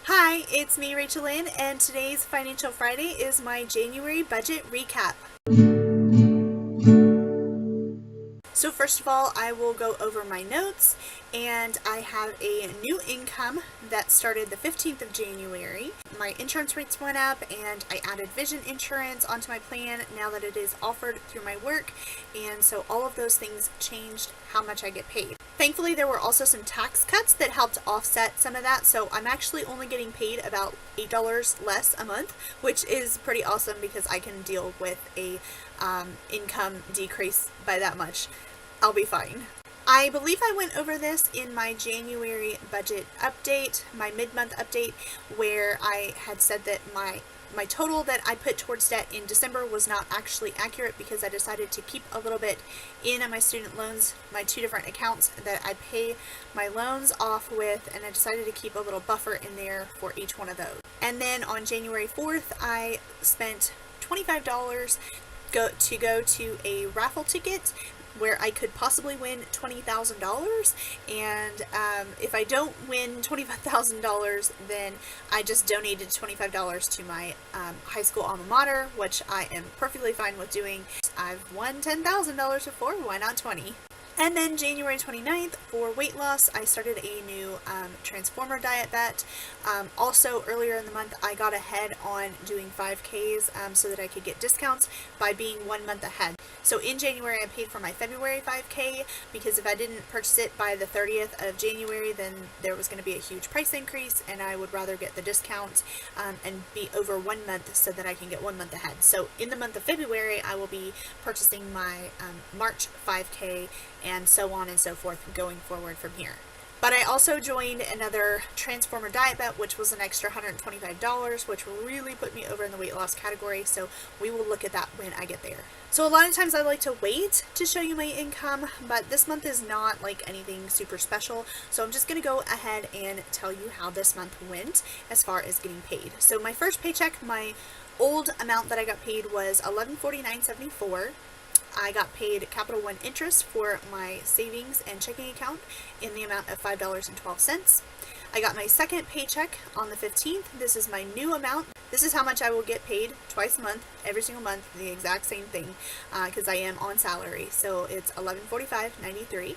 Hi, it's me, Rachel Lynn, and today's Financial Friday is my January budget recap. So first of all, I will go over my notes, and I have a new income that started the 15th of January. My insurance rates went up, and I added vision insurance onto my plan now that it is offered through my work, and so all of those things changed how much I get paid. Thankfully, there were also some tax cuts that helped offset some of that, so I'm actually only getting paid about $8 less a month, which is pretty awesome because I can deal with a income decrease by that much. I'll be fine. I believe I went over this in my January budget update, my mid-month update, where I had said that my total that I put towards debt in December was not actually accurate because I decided to keep a little bit in on my student loans, my two different accounts that I pay my loans off with, and I decided to keep a little buffer in there for each one of those. And then on January 4th, I spent $25 to go to a raffle ticket where I could possibly win $20,000, and if I don't win $25,000, then I just donated $25 to my high school alma mater, which I am perfectly fine with doing. I've won $10,000 before, why not 20? And then January 29th, for weight loss, I started a new Transformer diet bet. Also, earlier in the month, I got ahead on doing 5Ks so that I could get discounts by being 1 month ahead. So in January, I paid for my February 5K because if I didn't purchase it by the 30th of January, then there was going to be a huge price increase, and I would rather get the discount and be over 1 month so that I can get 1 month ahead. So in the month of February, I will be purchasing my March 5K and so on and so forth going forward from here. But I also joined another Transformer diet bet, which was an extra $125, which really put me over in the weight loss category, so we will look at that when I get there. So a lot of times I like to wait to show you my income, but this month is not like anything super special, so I'm just going to go ahead and tell you how this month went as far as getting paid. So my first paycheck, my old amount that I got paid was $1149.74. I got paid Capital One interest for my savings and checking account in the amount of $5.12. I got my second paycheck on the 15th. This is my new amount. This is how much I will get paid twice a month, every single month, the exact same thing, because I am on salary. So it's $1145.93.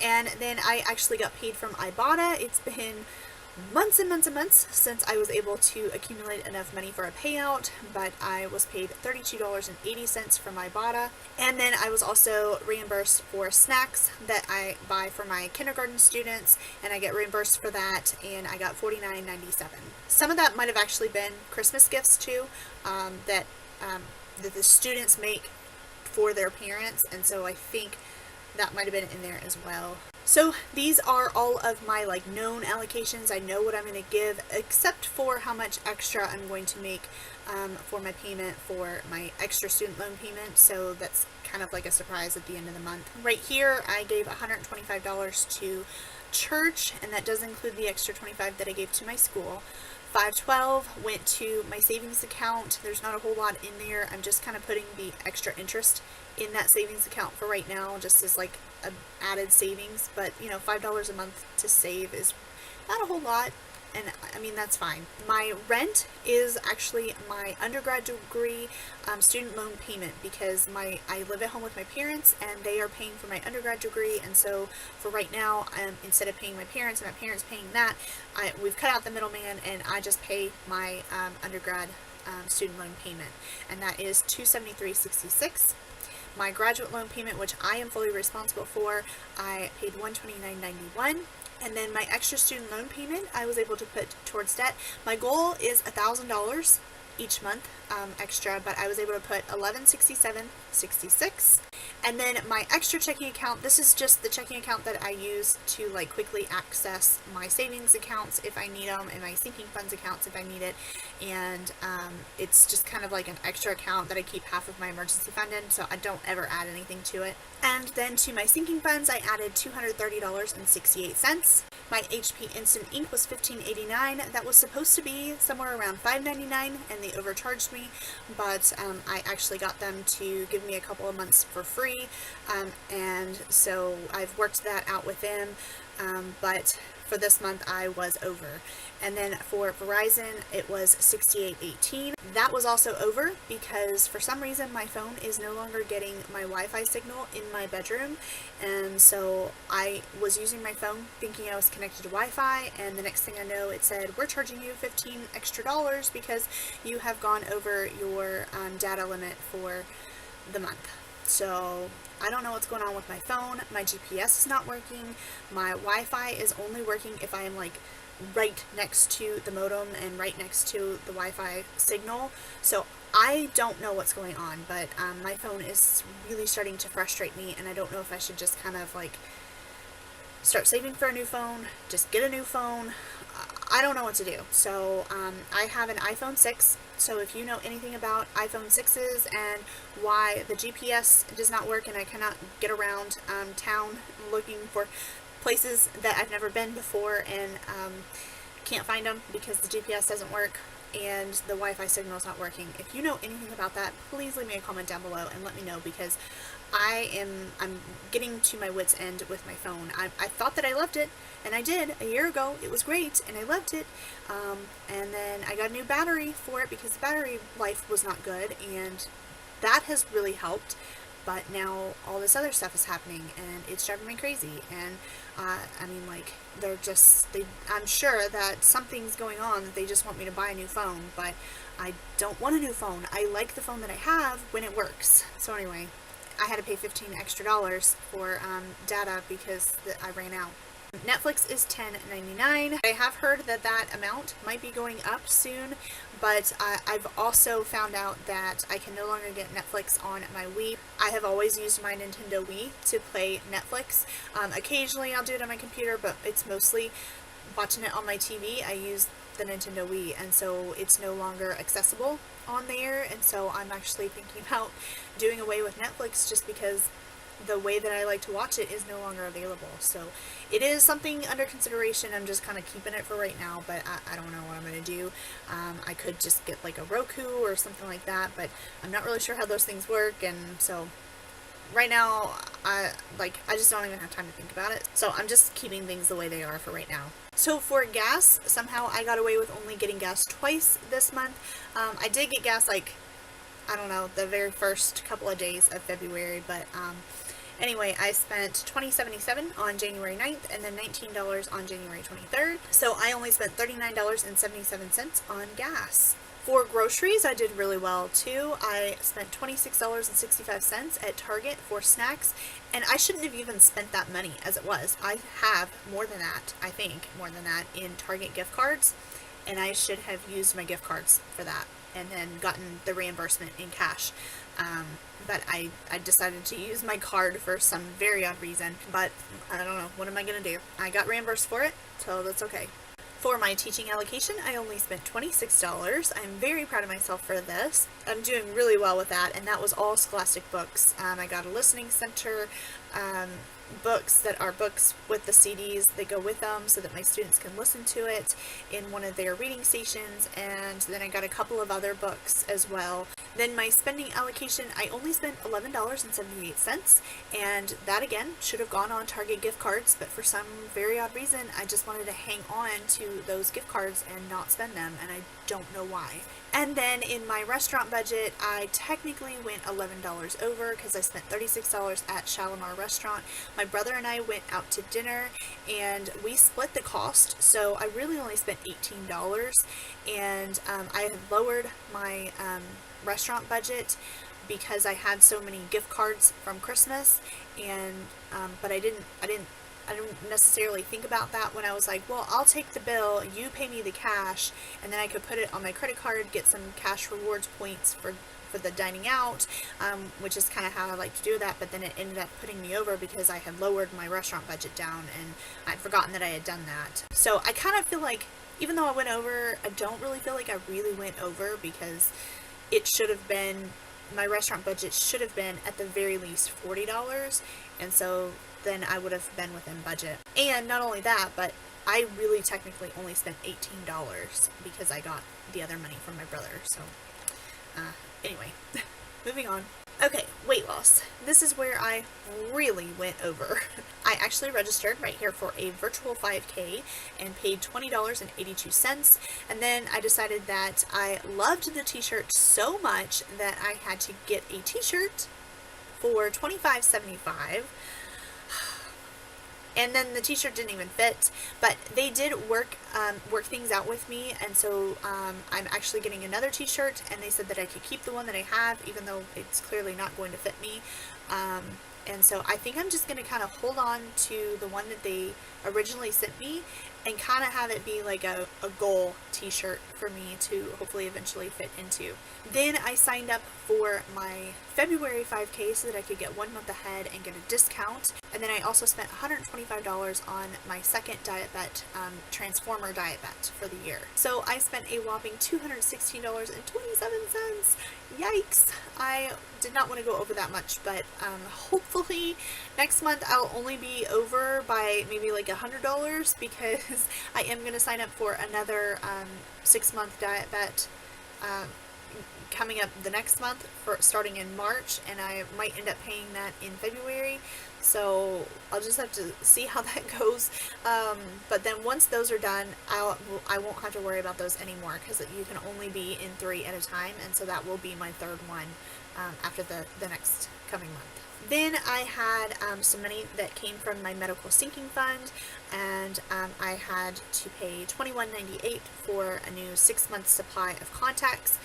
And then I actually got paid from iBotta. It's been months and months and months since I was able to accumulate enough money for a payout, but I was paid $32.80 from iBotta, and then I was also reimbursed for snacks that I buy for my kindergarten students, and I get reimbursed for that, and I got $49.97. Some of that might have actually been Christmas gifts too, that the students make for their parents, and so I think that might have been in there as well. So these are all of my known allocations. I know what I'm going to give, except for how much extra I'm going to make for my payment for my extra student loan payment. So that's kind of like a surprise at the end of the month. Right here, I gave $125 to church, and that does include the extra $25 that I gave to my school. $512 went to my savings account. There's not a whole lot in there. I'm just kind of putting the extra interest in that savings account for right now, just as like an added savings. But $5 a month to save is not a whole lot, and I mean that's fine. My rent is actually my undergrad degree student loan payment because I live at home with my parents and they are paying for my undergrad degree, and so for right now, instead of paying my parents and my parents paying that, we've cut out the middleman and I just pay my undergrad student loan payment, and that is $273.66. My graduate loan payment, which I am fully responsible for, I paid $129.91. And then my extra student loan payment, I was able to put towards debt. My goal is $1,000 each month extra, but I was able to put $1167.66. And then my extra checking account, this is just the checking account that I use to quickly access my savings accounts if I need them, and my sinking funds accounts if I need it. And it's just kind of like an extra account that I keep half of my emergency fund in, so I don't ever add anything to it. And then to my sinking funds, I added $230.68. My HP Instant Ink was $15.89. That was supposed to be somewhere around $5.99, and they overcharged me, but I actually got them to give me a couple of months for free, and so I've worked that out with them, but for this month I was over. And then for Verizon it was $68.18. That was also over because for some reason my phone is no longer getting my Wi-Fi signal in my bedroom, and so I was using my phone thinking I was connected to Wi-Fi, and the next thing I know it said, we're charging you $15 extra because you have gone over your data limit for the month. So I don't know what's going on with my phone. My GPS is not working. My Wi-Fi is only working if I am like right next to the modem and right next to the Wi-Fi signal. So I don't know what's going on, but my phone is really starting to frustrate me, and I don't know if I should just kind of like start saving for a new phone, just get a new phone. I don't know what to do. So I have an iPhone 6. So if you know anything about iPhone 6s and why the GPS does not work and I cannot get around town looking for places that I've never been before and can't find them because the GPS doesn't work and the Wi-Fi signal is not working. If you know anything about that, please leave me a comment down below and let me know, because I'm getting to my wit's end with my phone. I thought that I loved it, and I did a year ago. It was great and I loved it, and then I got a new battery for it because the battery life was not good, and that has really helped. But now all this other stuff is happening and it's driving me crazy, and I mean, like, I'm sure that something's going on, that they just want me to buy a new phone, but I don't want a new phone. I like the phone that I have when it works. So anyway, I had to pay $15 extra for data because I ran out. Netflix is $10.99. I have heard that that amount might be going up soon, but I've also found out that I can no longer get Netflix on my Wii. I have always used my Nintendo Wii to play Netflix. Occasionally I'll do it on my computer, but it's mostly watching it on my TV. I use the Nintendo Wii, and so it's no longer accessible on there, and so I'm actually thinking about doing away with Netflix just because the way that I like to watch it is no longer available. So it is something under consideration. I'm just kind of keeping it for right now, but I don't know what I'm going to do. I could just get like a Roku or something like that, but I'm not really sure how those things work, and so right now I just don't even have time to think about it. So I'm just keeping things the way they are for right now. So for gas, somehow I got away with only getting gas twice this month. I did get gas like, I don't know, the very first couple of days of February, but anyway, I spent $20.77 on January 9th and then $19 on January 23rd. So I only spent $39.77 on gas. For groceries, I did really well too. I spent $26.65 at Target for snacks, and I shouldn't have even spent that money as it was. I have more than that, I think, more than that in Target gift cards, and I should have used my gift cards for that and then gotten the reimbursement in cash. But I decided to use my card for some very odd reason, but I don't know, what am I going to do? I got reimbursed for it, so that's okay. For my teaching allocation, I only spent $26. I'm very proud of myself for this. I'm doing really well with that, and that was all Scholastic books. I got a listening center, books that are books with the CDs that go with them so that my students can listen to it in one of their reading stations, and then I got a couple of other books as well. Then my spending allocation, I only spent $11.78, and that again should have gone on Target gift cards, but for some very odd reason I just wanted to hang on to those gift cards and not spend them, and I don't know why. And then in my restaurant budget, I technically went $11 over because I spent $36 at Shalimar Restaurant. My brother and I went out to dinner and we split the cost, so I really only spent $18, and I had lowered my restaurant budget because I had so many gift cards from Christmas, and but I didn't necessarily think about that when I was like, well, I'll take the bill, you pay me the cash, and then I could put it on my credit card, get some cash rewards points for the dining out, which is kind of how I like to do that. But then it ended up putting me over because I had lowered my restaurant budget down and I'd forgotten that I had done that. So I kind of feel like, even though I went over, I don't really feel like I really went over, because it should have been, my restaurant budget should have been at the very least $40, and so then I would have been within budget. And not only that, but I really technically only spent $18 because I got the other money from my brother. So anyway, moving on. Okay, weight loss. This is where I really went over. I actually registered right here for a virtual 5K and paid $20.82. And then I decided that I loved the t-shirt so much that I had to get a t-shirt for $25.75. And then the t-shirt didn't even fit, but they did work things out with me, and so I'm actually getting another t-shirt, and they said that I could keep the one that I have, even though it's clearly not going to fit me. And so I think I'm just going to kind of hold on to the one that they originally sent me and kind of have it be like a goal t-shirt for me to hopefully eventually fit into. Then I signed up for my February 5K so that I could get 1 month ahead and get a discount. And then I also spent $125 on my second Diet Bet, Transformer Diet Bet for the year. So I spent a whopping $216.27. Yikes! I did not want to go over that much, but hopefully next month I'll only be over by maybe like $100 because I am going to sign up for another 6-month Diet Bet coming up the next month, for starting in March, and I might end up paying that in February. So I'll just have to see how that goes. But then once those are done, I won't have to worry about those anymore, because you can only be in 3 at a time, and so that will be my third one after the next coming month. Then I had some money that came from my medical sinking fund, and I had to pay $21.98 for a new 6-month supply of contacts.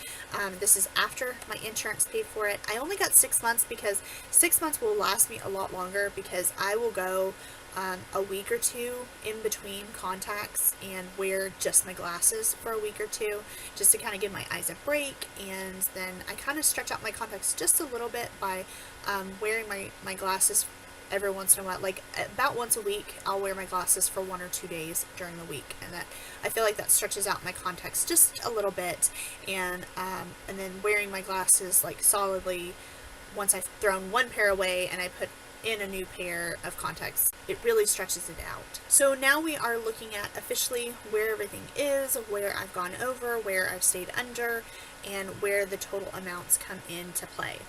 This is after my insurance paid for it. I only got 6 months because 6 months will last me a lot longer, because I will go a week or two in between contacts and wear just my glasses for a week or two, just to kind of give my eyes a break. And then I kind of stretch out my contacts just a little bit by wearing my glasses every once in a while. Like about once a week I'll wear my glasses for 1 or 2 days during the week, and that I feel like that stretches out my contacts just a little bit. And then wearing my glasses like solidly, once I've thrown one pair away and I put in a new pair of contacts, it really stretches it out. So now we are looking at officially where everything is, where I've gone over, where I've stayed under, and where the total amounts come into play.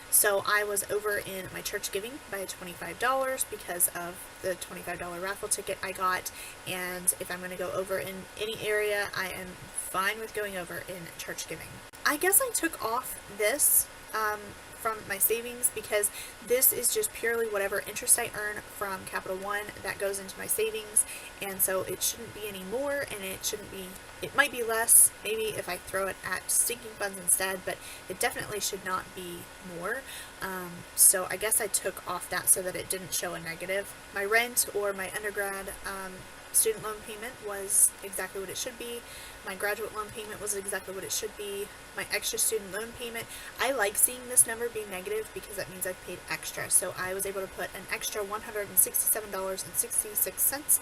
So I was over in my church giving by $25 because of the $25 raffle ticket I got, and if I'm going to go over in any area, I am fine with going over in church giving. I guess I took off this from my savings, because this is just purely whatever interest I earn from Capital One that goes into my savings, and so it shouldn't be any more, and it might be less maybe if I throw it at sinking funds instead, but it definitely should not be more. So I guess I took off that so that it didn't show a negative. My rent or my undergrad student loan payment was exactly what it should be. My graduate loan payment was exactly what it should be. My extra student loan payment, I like seeing this number be negative because that means I've paid extra. So I was able to put an extra $167.66.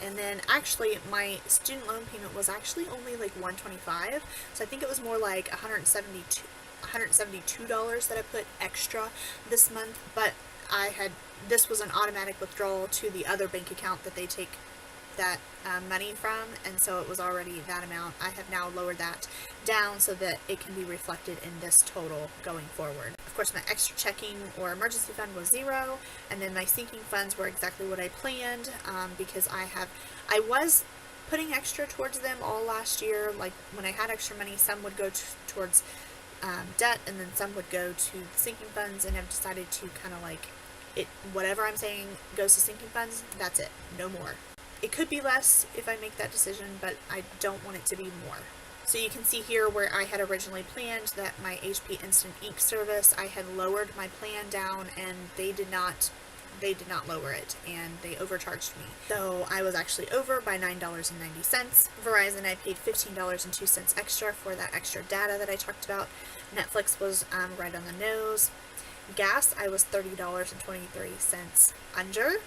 And then actually my student loan payment was actually only like $125. So I think it was more like $172 that I put extra this month, but this was an automatic withdrawal to the other bank account that they take that money from, and so it was already that amount. I have now lowered that down so that it can be reflected in this total going forward. Of course, my extra checking or emergency fund was 0, and then my sinking funds were exactly what I planned, because I was putting extra towards them all last year. Like when I had extra money, some would go towards debt, and then some would go to the sinking funds, and I've decided to kind of like whatever I'm saying goes to sinking funds, that's it, no more. It could be less if I make that decision, but I don't want it to be more. So you can see here where I had originally planned that my HP Instant Ink service, I had lowered my plan down, and they did not lower it, and they overcharged me. So I was actually over by $9.90. Verizon, I paid $15.02 extra for that extra data that I talked about. Netflix was right on the nose. Gas, I was $30.23 under.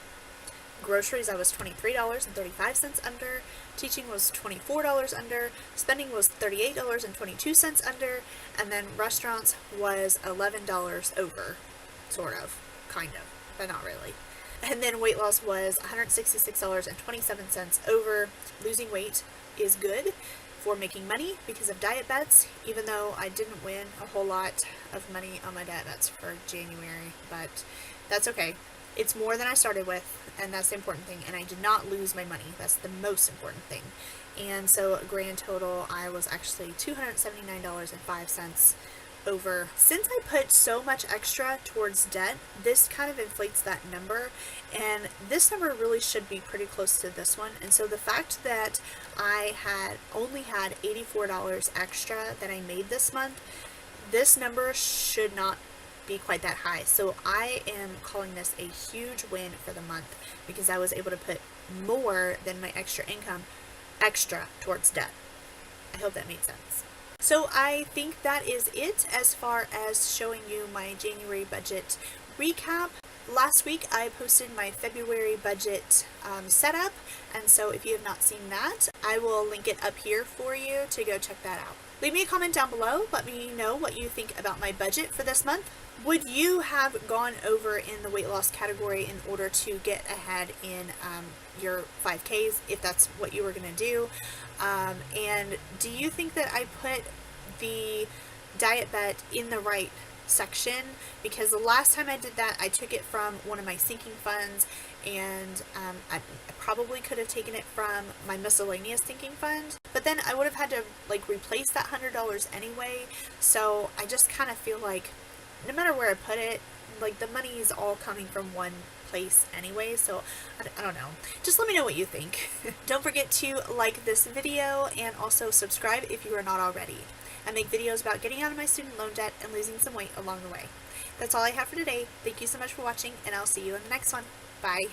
Groceries, I was $23.35 under. Teaching was $24 under. Spending was $38.22 under. And then restaurants was $11 over. Sort of. Kind of. But not really. And then weight loss was $166.27 over. Losing weight is good for making money because of diet bets, even though I didn't win a whole lot of money on my diet bets for January, but that's okay. It's more than I started with, and that's the important thing, and I did not lose my money. That's the most important thing. And so grand total, I was actually $279.05 over. Since I put so much extra towards debt, this kind of inflates that number, and this number really should be pretty close to this one. And so the fact that I had only had $84 extra that I made this month, this number should not be quite that high. So I am calling this a huge win for the month because I was able to put more than my extra income extra towards debt. I hope that made sense. So I think that is it as far as showing you my January budget recap. Last week I posted my February budget setup, and so if you have not seen that, I will link it up here for you to go check that out. Leave me a comment down below. Let me know what you think about my budget for this month. Would you have gone over in the weight loss category in order to get ahead in your 5Ks if that's what you were going to do? And do you think that I put the diet bet in the right section? Because the last time I did that, I took it from one of my sinking funds, and I probably could have taken it from my miscellaneous sinking fund, but then I would have had to like replace that $100 anyway. So I just kind of feel like no matter where I put it, like the money is all coming from one place anyway, so I don't know. Just let me know what you think. Don't forget to like this video and also subscribe if you are not already. I make videos about getting out of my student loan debt and losing some weight along the way. That's all I have for today. Thank you so much for watching, and I'll see you in the next one. Bye.